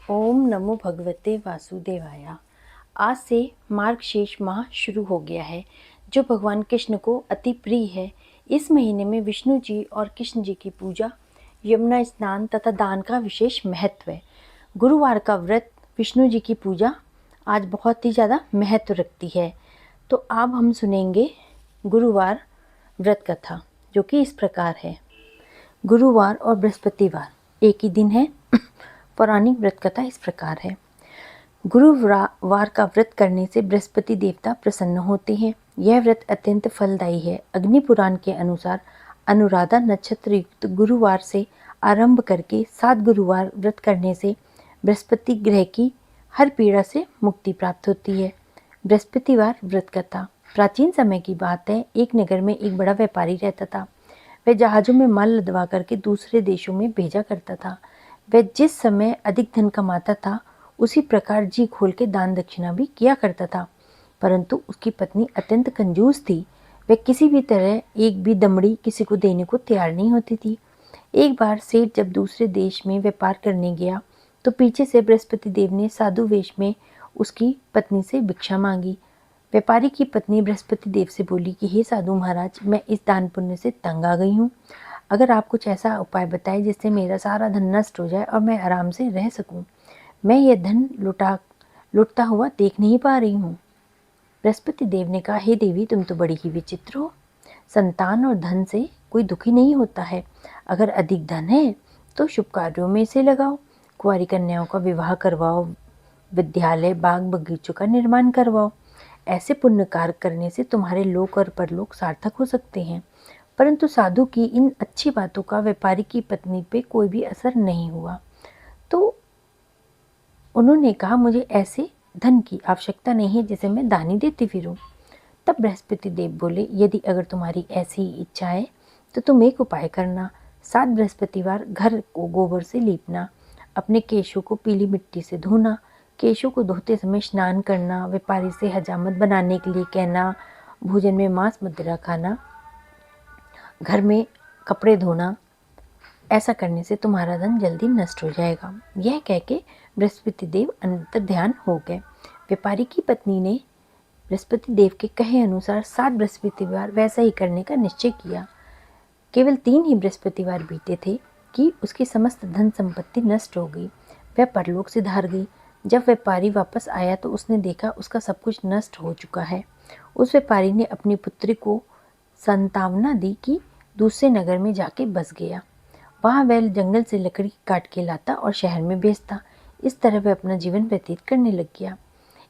ओम नमो भगवते वासुदेवाय। आज से मार्गशीर्ष माह शुरू हो गया है, जो भगवान कृष्ण को अति प्रिय है। इस महीने में विष्णु जी और कृष्ण जी की पूजा, यमुना स्नान तथा दान का विशेष महत्व है। गुरुवार का व्रत, विष्णु जी की पूजा आज बहुत ही ज़्यादा महत्व रखती है। तो अब हम सुनेंगे गुरुवार व्रत कथा, जो कि इस प्रकार है। गुरुवार और बृहस्पतिवार एक ही दिन है। पौराणिक व्रत कथा इस प्रकार है। गुरुवार का व्रत करने से बृहस्पति देवता प्रसन्न होते हैं। यह व्रत अत्यंत फलदायी है। अग्नि पुराण के अनुसार अनुराधा नक्षत्र युक्त गुरुवार से आरंभ करके 7 गुरुवार व्रत करने से बृहस्पति ग्रह की हर पीड़ा से मुक्ति प्राप्त होती है। बृहस्पतिवार व्रत कथा। प्राचीन समय की बात है। एक नगर में एक बड़ा व्यापारी रहता था। वह जहाज़ों में माल लदवा करके दूसरे देशों में भेजा करता था। वह जिस समय अधिक धन कमाता था, उसी प्रकार जी खोल के दान दक्षिणा भी किया करता था। परंतु उसकी पत्नी अत्यंत कंजूस थी। वह किसी भी तरह एक भी दमड़ी किसी को देने को तैयार नहीं होती थी। एक बार सेठ जब दूसरे देश में व्यापार करने गया, तो पीछे से बृहस्पति देव ने साधु वेश में उसकी पत्नी से भिक्षा मांगी। व्यापारी की पत्नी बृहस्पति देव से बोली कि हे साधु महाराज, मैं इस दान पुण्य से तंग आ गई हूँ। अगर आप कुछ ऐसा उपाय बताएं जिससे मेरा सारा धन नष्ट हो जाए और मैं आराम से रह सकूं। मैं यह धन लुटता हुआ देख नहीं पा रही हूँ। बृहस्पति देव ने कहा, हे देवी, तुम तो बड़ी ही विचित्र हो। संतान और धन से कोई दुखी नहीं होता है। अगर अधिक धन है तो शुभ कार्यों में इसे लगाओ। कुंवारी कन्याओं का विवाह करवाओ, विद्यालय बाग बगीचों का निर्माण करवाओ। ऐसे पुण्य कार्य करने से तुम्हारे लोक और परलोक सार्थक हो सकते हैं। परंतु साधु की इन अच्छी बातों का व्यापारी की पत्नी पे कोई भी असर नहीं हुआ। तो उन्होंने कहा, मुझे ऐसे धन की आवश्यकता नहीं है जिसे मैं दानी देती फिरूं। तब बृहस्पति देव बोले, यदि अगर तुम्हारी ऐसी इच्छा है तो तुम एक उपाय करना। 7 बृहस्पतिवार घर को गोबर से लीपना, अपने केशों को पीली मिट्टी से धोना, केशों को धोते समय स्नान करना, व्यापारी से हजामत बनाने के लिए कहना, भोजन में मांस मदिरा खाना, घर में कपड़े धोना। ऐसा करने से तुम्हारा धन जल्दी नष्ट हो जाएगा। यह कह के बृहस्पति देव अंतर ध्यान हो गए। व्यापारी की पत्नी ने बृहस्पति देव के कहे अनुसार 7 बृहस्पतिवार वैसा ही करने का निश्चय किया। केवल 3 ही बृहस्पतिवार बीते थे कि उसकी समस्त धन संपत्ति नष्ट हो गई। वह परलोक से धार गई। जब व्यापारी वापस आया तो उसने देखा उसका सब कुछ नष्ट हो चुका है। उस व्यापारी ने अपनी पुत्री को संतावना दी कि दूसरे नगर में जाके बस गया। वहाँ वह जंगल से लकड़ी काट के लाता और शहर में बेचता। इस तरह वह अपना जीवन व्यतीत करने लग गया।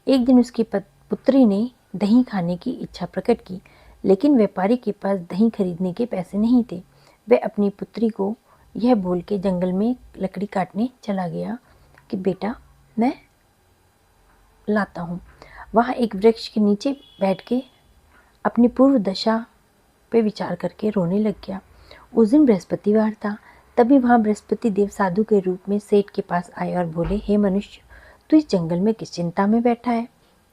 एक दिन उसकी पुत्री ने दही खाने की इच्छा प्रकट की, लेकिन व्यापारी के पास दही खरीदने के पैसे नहीं थे। वह अपनी पुत्री को यह बोल के जंगल में लकड़ी काटने चला गया कि बेटा, मैं लाता हूँ। वहाँ एक वृक्ष के नीचे बैठ के अपनी पूर्व दशा पे विचार करके रोने लग गया। उस दिन बृहस्पतिवार था। तभी वहाँ बृहस्पति देव साधु के रूप में सेठ के पास आए और बोले, हे मनुष्य, तू इस जंगल में किस चिंता में बैठा है?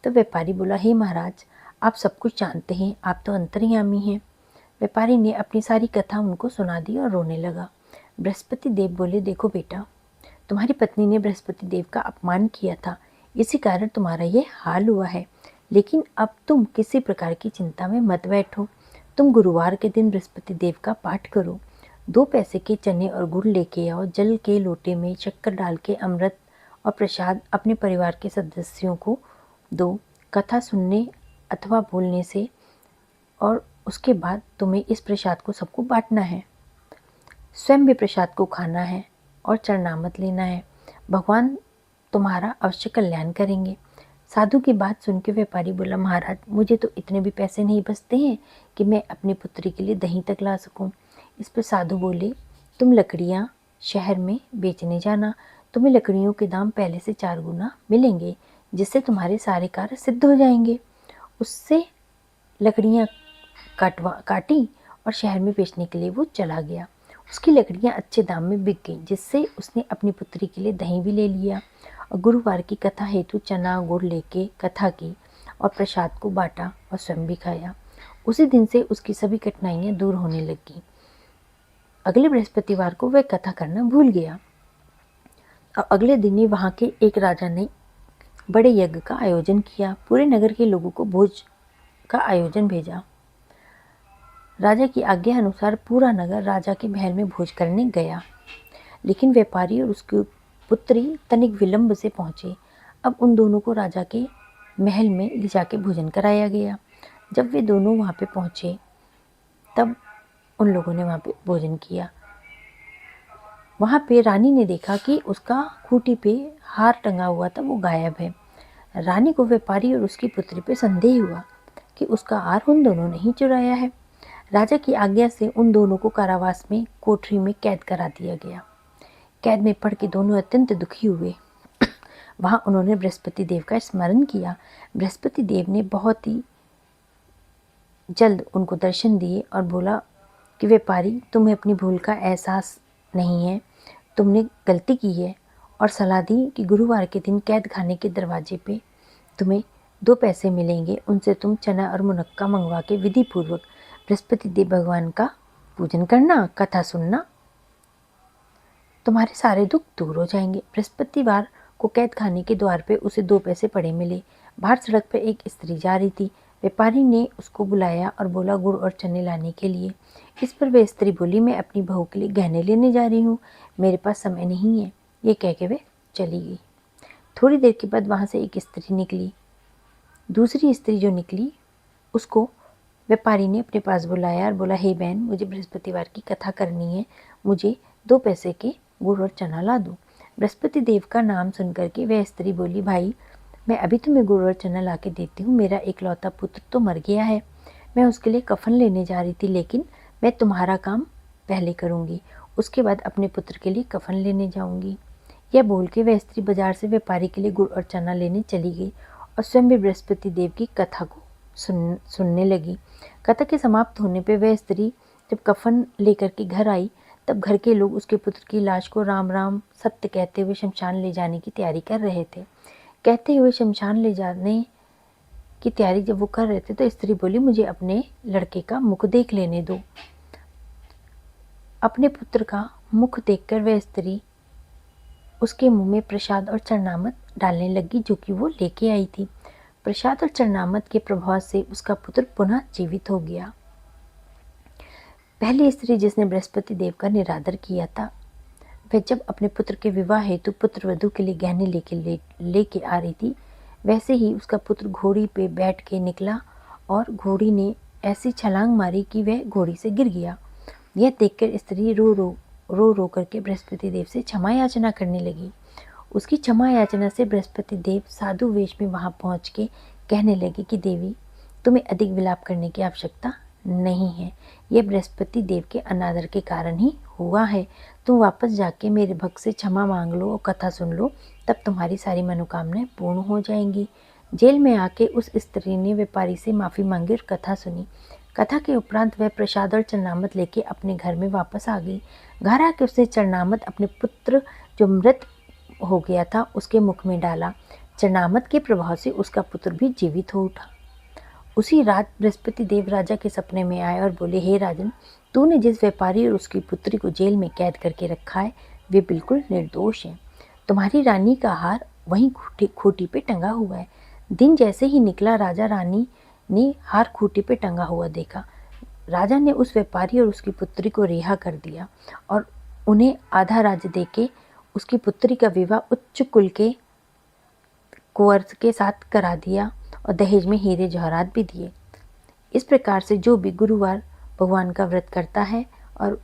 तो व्यापारी बोला, हे महाराज, आप सब कुछ जानते हैं, आप तो अंतर्यामी हैं। व्यापारी ने अपनी सारी कथा उनको सुना दी और रोने लगा। बृहस्पति देव बोले, देखो बेटा, तुम्हारी पत्नी ने बृहस्पति देव का अपमान किया था, इसी कारण तुम्हारा ये हाल हुआ है। लेकिन अब तुम किसी प्रकार की चिंता में मत बैठो। तुम गुरुवार के दिन बृहस्पति देव का पाठ करो। 2 पैसे के चने और गुड़ लेके आओ। जल के लोटे में शक्कर डाल के अमृत और प्रसाद अपने परिवार के सदस्यों को दो। कथा सुनने अथवा बोलने से और उसके बाद तुम्हें इस प्रसाद को सबको बांटना है। स्वयं भी प्रसाद को खाना है और चरणामत लेना है। भगवान तुम्हारा अवश्य कल्याण करेंगे। साधु की बात सुन के व्यापारी बोला, महाराज, मुझे तो इतने भी पैसे नहीं बचते हैं कि मैं अपनी पुत्री के लिए दही तक ला सकूं। इस पर साधु बोले, तुम लकड़ियां शहर में बेचने जाना। तुम्हें लकड़ियों के दाम पहले से 4 गुना मिलेंगे, जिससे तुम्हारे सारे कार्य सिद्ध हो जाएंगे। उससे लकड़ियां काटी और शहर में बेचने के लिए वो चला गया। उसकी लकड़ियां अच्छे दाम में बिक गईं, जिससे उसने अपनी पुत्री के लिए दही भी ले लिया और गुरुवार की कथा हेतु चना गुड़ लेके कथा की और प्रसाद को बांटा और स्वयं भी खाया। उसी दिन से उसकी सभी कठिनाइयां दूर होने लगी। अगले बृहस्पतिवार को वह कथा करना भूल गया। और अगले दिन ही वहाँ के एक राजा ने बड़े यज्ञ का आयोजन किया। पूरे नगर के लोगों को भोज का आयोजन भेजा। राजा की आज्ञा अनुसार पूरा नगर राजा के महल में भोज करने गया, लेकिन व्यापारी और उसकी पुत्री तनिक विलंब से पहुंचे। अब उन दोनों को राजा के महल में ले जाके भोजन कराया गया। जब वे दोनों वहाँ पे पहुंचे तब उन लोगों ने वहाँ पे भोजन किया। वहाँ पे रानी ने देखा कि उसका खूंटी पे हार टंगा हुआ था, वो गायब है। रानी को व्यापारी और उसकी पुत्री पे संदेह हुआ कि उसका हार उन दोनों ने ही चुराया है। राजा की आज्ञा से उन दोनों को कारावास में कोठरी में कैद करा दिया गया। कैद में पड़ के दोनों अत्यंत दुखी हुए। वहाँ उन्होंने बृहस्पति देव का स्मरण किया। बृहस्पति देव ने बहुत ही जल्द उनको दर्शन दिए और बोला कि व्यापारी, तुम्हें अपनी भूल का एहसास नहीं है, तुमने गलती की है, और सलाह दी कि गुरुवार के दिन कैद खाने के दरवाजे पे तुम्हें 2 पैसे मिलेंगे, उनसे तुम चना और मुनक्का मंगवा के विधि पूर्वक बृहस्पति देव भगवान का पूजन करना, कथा सुनना, तुम्हारे सारे दुख दूर हो जाएंगे। बृहस्पतिवार को कैद खाने के द्वार पे उसे 2 पैसे पड़े मिले। बाहर सड़क पर एक स्त्री जा रही थी। व्यापारी ने उसको बुलाया और बोला गुड़ और चने लाने के लिए। इस पर वह स्त्री बोली, मैं अपनी बहू के लिए गहने लेने जा रही हूँ, मेरे पास समय नहीं है। ये कह के वह चली गई। थोड़ी देर के बाद वहाँ से एक स्त्री निकली। दूसरी स्त्री जो निकली उसको व्यापारी ने अपने पास बुलाया और बोला, हे बहन, मुझे बृहस्पतिवार की कथा करनी है, मुझे 2 पैसे के गुड़ और चना ला दो। बृहस्पति देव का नाम सुनकर के वह स्त्री बोली, भाई, मैं अभी तुम्हें गुड़ और चना ला के देती हूँ। मेरा इकलौता पुत्र तो मर गया है, मैं उसके लिए कफन लेने जा रही थी, लेकिन मैं तुम्हारा काम पहले करूँगी, उसके बाद अपने पुत्र के लिए कफन लेने जाऊँगी। यह बोल के वह स्त्री बाजार से व्यापारी के लिए गुड़ और चना लेने चली गई और स्वयं भी बृहस्पति देव की कथा को सुनने लगी। कथा के समाप्त होने पर वह स्त्री जब कफन लेकर के घर आई तब घर के लोग उसके पुत्र की लाश को राम राम सत्य कहते हुए शमशान ले जाने की तैयारी कर रहे थे। कहते हुए शमशान ले जाने की तैयारी जब वो कर रहे थे तो स्त्री बोली, मुझे अपने लड़के का मुख देख लेने दो। अपने पुत्र का मुख देखकर वह स्त्री उसके मुंह में प्रसाद और चरणामत डालने लगी जो कि वो लेके आई थी। प्रसाद और चरणामत के प्रभाव से उसका पुत्र पुनः जीवित हो गया। पहली स्त्री जिसने बृहस्पति देव का निरादर किया था, वह जब अपने पुत्र के विवाह हेतु पुत्र वधू के लिए गहने लेके आ रही थी, वैसे ही उसका पुत्र घोड़ी पे बैठ के निकला और घोड़ी ने ऐसी छलांग मारी कि वह घोड़ी से गिर गया। यह देखकर स्त्री रो करके बृहस्पति देव से क्षमा याचना करने लगी। उसकी क्षमा याचना से बृहस्पति देव साधु वेश में वहां पहुंच के कहने लगे कि देवी, तुम्हें अधिक विलाप करने की आवश्यकता नहीं है, यह बृहस्पति देव के अनादर के कारण ही हुआ है। तुम वापस जाके मेरे भक्त से क्षमा मांग लो और कथा सुन लो, तब तुम्हारी सारी मनोकामनाएं पूर्ण हो जाएंगी। जेल में आके उस स्त्री ने व्यापारी से माफ़ी मांगी और कथा सुनी। कथा के उपरांत वह प्रसाद और चरणामत लेके अपने घर में वापस आ गई। घर आके उसने चरणामत अपने पुत्र जो मृत हो गया था उसके मुख में डाला। चरणामत के प्रभाव से उसका पुत्र भी जीवित हो उठा। उसी रात बृहस्पति देव राजा के सपने में आए और बोले, हे राजन, तूने जिस व्यापारी और उसकी पुत्री को जेल में कैद करके रखा है वे बिल्कुल निर्दोष हैं। तुम्हारी रानी का हार वहीं खूंटी पे टंगा हुआ है। दिन जैसे ही निकला, राजा रानी ने हार खूंटी पे टंगा हुआ देखा। राजा ने उस व्यापारी और उसकी पुत्री को रिहा कर दिया और उन्हें आधा राज्य देके उसकी पुत्री का विवाह उच्च कुल के कुंवर के साथ करा दिया और दहेज में हीरे जवाहरात भी दिए। इस प्रकार से जो भी गुरुवार भगवान का व्रत करता है और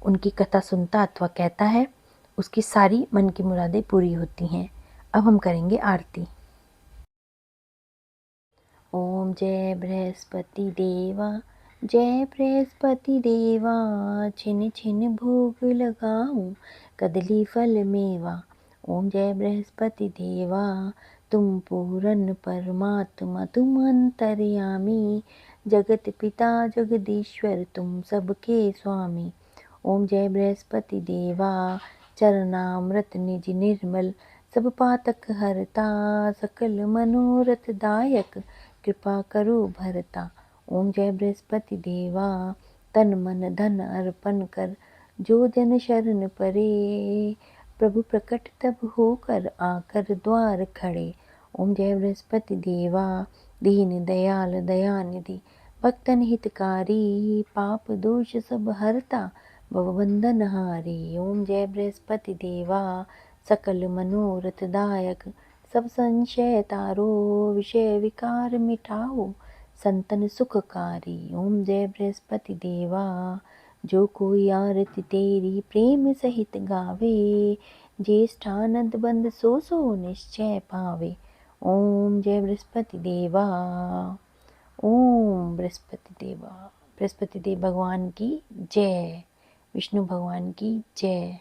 उनकी कथा सुनता अथवा कहता है, उसकी सारी मन की मुरादें पूरी होती हैं। अब हम करेंगे आरती। ओम जय बृहस्पति देवा, जय बृहस्पति देवा, छिन छिन भोग लगाऊं कदली फल मेवा। ओम जय बृहस्पति देवा, तुम पूरन परमात्मा, तुम अंतर्यामी, जगत पिता जगदीश्वर, तुम सबके स्वामी। ओम जय बृहस्पति देवा, चरणामृत निज निर्मल, सब पातक हरता, सकल मनोरथ दायक, कृपा करो भरता। ओम जय बृहस्पति देवा, तन मन धन अर्पण कर, जो जन शरण परे, प्रभु प्रकट तब होकर आकर द्वार खड़े। ओम जय बृहस्पति देवा, दीन दयाल दयानिधि, भक्तन हितकारी, पाप दोष सब हरता, भवबंधन हारी। ओम जय बृहस्पति देवा, सकल मनोरथ दायक, सब संशय तारो, विषय विकार मिटाओ, संतन सुखकारी। ओम जय बृहस्पति देवा, जो कोई आरती तेरी प्रेम सहित गावे, ज्येष्ठानंद बंद सो सो निश्चय पावे। ओम जय बृहस्पति देवा, ओम बृहस्पति देवा। बृहस्पति देव भगवान की जय, विष्णु भगवान की जय।